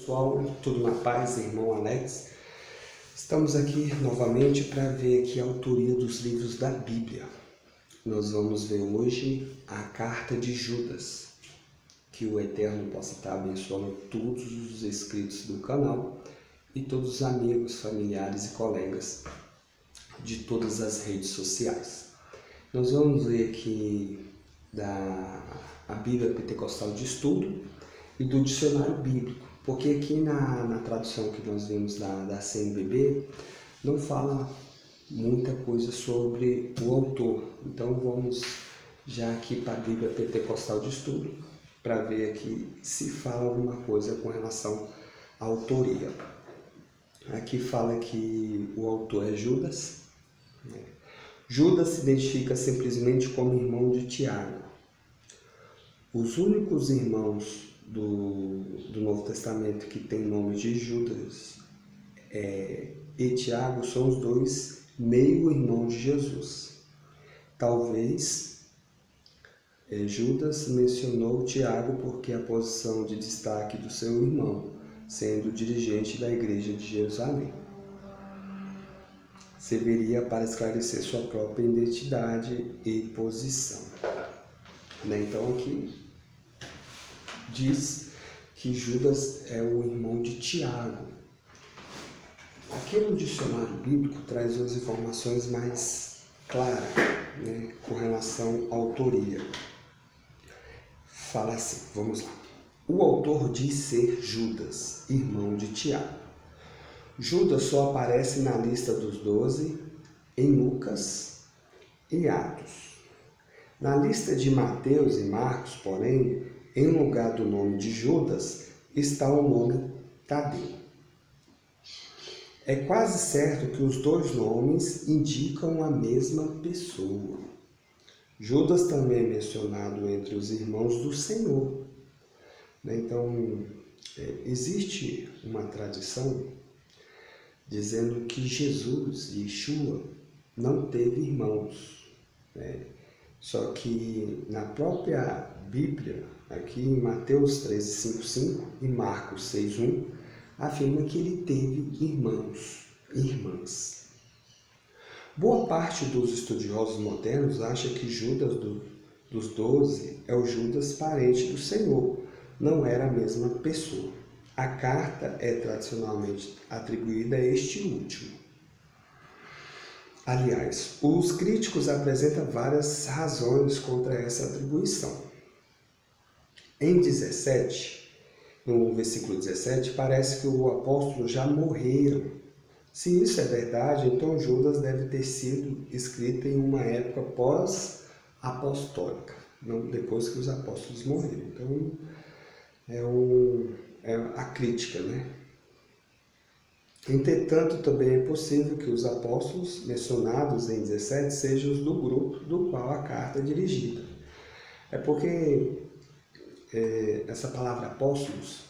Pessoal, tudo na paz, irmão Alex. Estamos aqui novamente para ver aqui a autoria dos livros da Bíblia. Nós vamos ver hoje a carta de Judas. Que o Eterno possa estar abençoando todos os inscritos do canal e todos os amigos, familiares e colegas de todas as redes sociais. Nós vamos ver aqui a Bíblia Pentecostal de Estudo e do Dicionário Bíblico, porque aqui na tradução que nós vimos da CNBB não fala muita coisa sobre o autor. Então vamos já aqui para a Bíblia Pentecostal de Estudo para ver aqui se fala alguma coisa com relação à autoria. Aqui fala que o autor é Judas. Judas se identifica simplesmente como irmão de Tiago. Os únicos irmãos do Novo Testamento que tem nome de Judas e Tiago são os dois meio-irmãos de Jesus. Talvez Judas mencionou Tiago porque a posição de destaque do seu irmão, sendo dirigente da igreja de Jerusalém, serviria para esclarecer sua própria identidade e posição. Então aqui diz que Judas é o irmão de Tiago. Aqui no dicionário bíblico traz as informações mais claras, com relação à autoria. Fala assim, vamos lá. O autor diz ser Judas, irmão de Tiago. Judas só aparece na lista dos 12 em Lucas e Atos. Na lista de Mateus e Marcos, porém, em lugar do nome de Judas, está o nome Tadeu. É quase certo que os dois nomes indicam a mesma pessoa. Judas também é mencionado entre os irmãos do Senhor. Então, existe uma tradição dizendo que Jesus, Yeshua, não teve irmãos. Só que na própria Bíblia, aqui em Mateus 13:5 e Marcos 6:1, afirma que ele teve irmãos e irmãs. Boa parte dos estudiosos modernos acha que Judas dos 12 é o Judas parente do Senhor, não era a mesma pessoa. A carta é tradicionalmente atribuída a este último. Aliás, os críticos apresentam várias razões contra essa atribuição. Em 17, no versículo 17, parece que o apóstolo já morreu. Se isso é verdade, então Judas deve ter sido escrito em uma época pós-apostólica, não depois que os apóstolos morreram. Então, é a crítica, Entretanto, também é possível que os apóstolos mencionados em 17 sejam os do grupo do qual a carta é dirigida. É porque essa palavra apóstolos,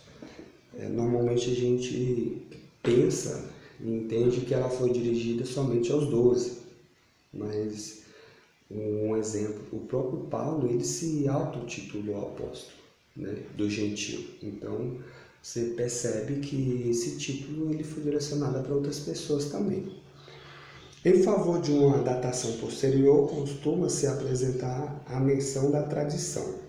normalmente a gente pensa e entende que ela foi dirigida somente aos 12. Mas, um exemplo, o próprio Paulo, ele se autotitulou apóstolo, do gentio. Então, você percebe que esse título ele foi direcionado para outras pessoas também. Em favor de uma datação posterior, costuma-se apresentar a menção da tradição.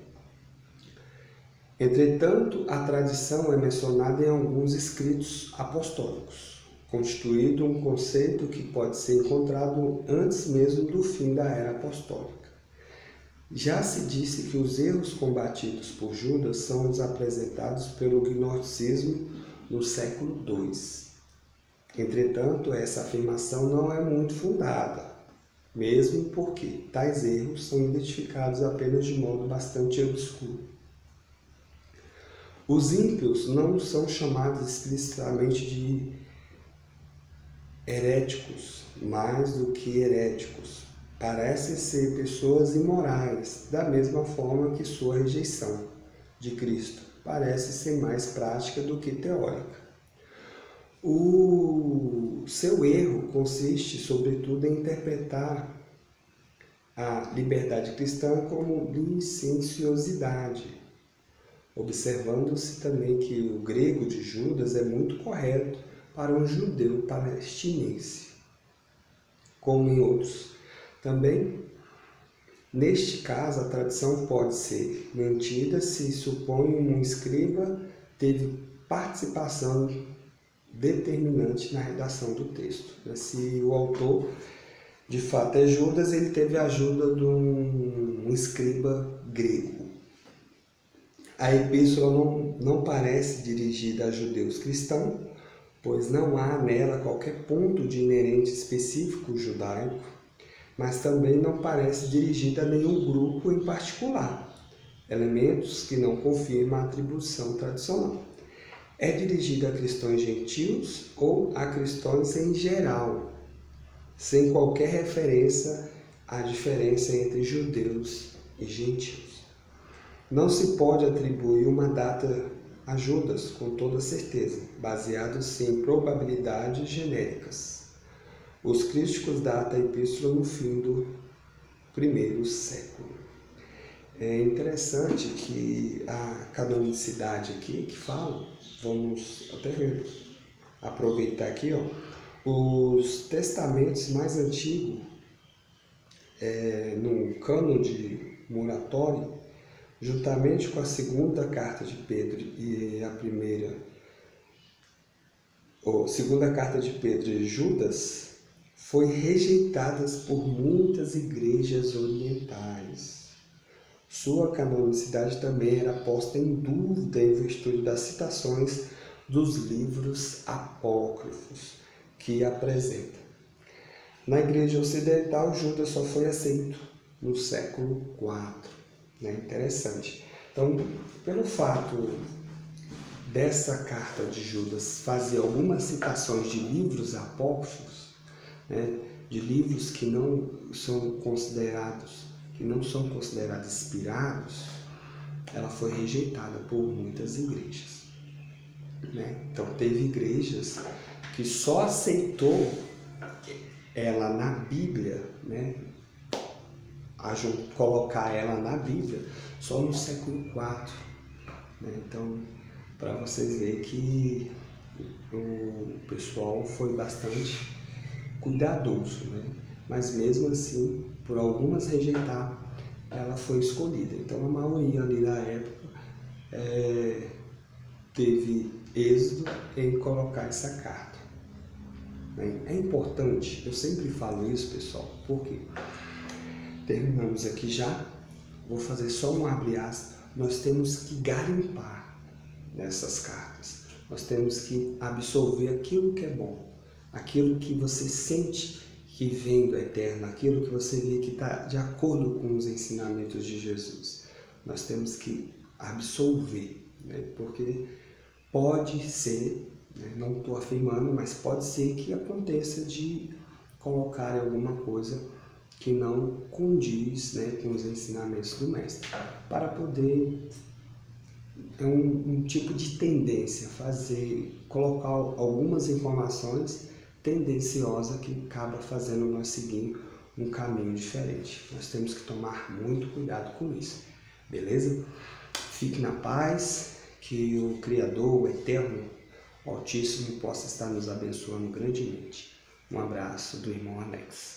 Entretanto, a tradição é mencionada em alguns escritos apostólicos, constituindo um conceito que pode ser encontrado antes mesmo do fim da era apostólica. Já se disse que os erros combatidos por Judas são os apresentados pelo gnosticismo no século II. Entretanto, essa afirmação não é muito fundada, mesmo porque tais erros são identificados apenas de modo bastante obscuro. Os ímpios não são chamados explicitamente de heréticos, mais do que heréticos. Parecem ser pessoas imorais, da mesma forma que sua rejeição de Cristo parece ser mais prática do que teórica. O seu erro consiste, sobretudo, em interpretar a liberdade cristã como licenciosidade, observando-se também que o grego de Judas é muito correto para um judeu palestinense, como em outros. Também, neste caso, a tradição pode ser mantida se supõe um escriba teve participação determinante na redação do texto. Se o autor, de fato, é Judas, ele teve a ajuda de um escriba grego. A epístola não parece dirigida a judeus cristãos, pois não há nela qualquer ponto de inerente específico judaico, mas também não parece dirigida a nenhum grupo em particular, elementos que não confirmam a atribuição tradicional. É dirigida a cristãos gentios ou a cristãos em geral, sem qualquer referência à diferença entre judeus e gentios. Não se pode atribuir uma data a Judas com toda certeza, baseado-se em probabilidades genéricas. Os críticos datam a epístola no fim do primeiro século. É interessante que a canonicidade aqui que fala, vamos até aproveitar aqui, os testamentos mais antigos, no cânon de Muratório, juntamente com a segunda carta de Pedro e a primeira, segunda carta de Pedro e Judas, foi rejeitadas por muitas igrejas orientais. Sua canonicidade também era posta em dúvida em virtude das citações dos livros apócrifos que apresenta. Na igreja ocidental, Judas só foi aceito no século IV. Interessante. Então, pelo fato dessa carta de Judas fazer algumas citações de livros apócrifos, de livros que não são considerados inspirados, ela foi rejeitada por muitas igrejas. Então, teve igrejas que só aceitou ela na Bíblia, colocar ela na Bíblia só no século IV. Então, para vocês verem que o pessoal foi bastante cuidadoso, mas mesmo assim, por algumas rejeitar, ela foi escolhida. Então, a maioria ali da época teve êxito em colocar essa carta. É importante, eu sempre falo isso, pessoal, porque terminamos aqui já, vou fazer só um abre aspas, nós temos que garimpar nessas cartas, nós temos que absorver aquilo que é bom, aquilo que você sente que vem do Eterno, aquilo que você vê que está de acordo com os ensinamentos de Jesus. Nós temos que absorver, porque pode ser, não estou afirmando, mas pode ser que aconteça de colocar alguma coisa que não condiz com os ensinamentos do Mestre, para poder, um tipo de tendência, colocar algumas informações tendenciosas que acaba fazendo nós seguir um caminho diferente. Nós temos que tomar muito cuidado com isso, beleza? Fique na paz, que o Criador, o Eterno, o Altíssimo, possa estar nos abençoando grandemente. Um abraço do irmão Alex.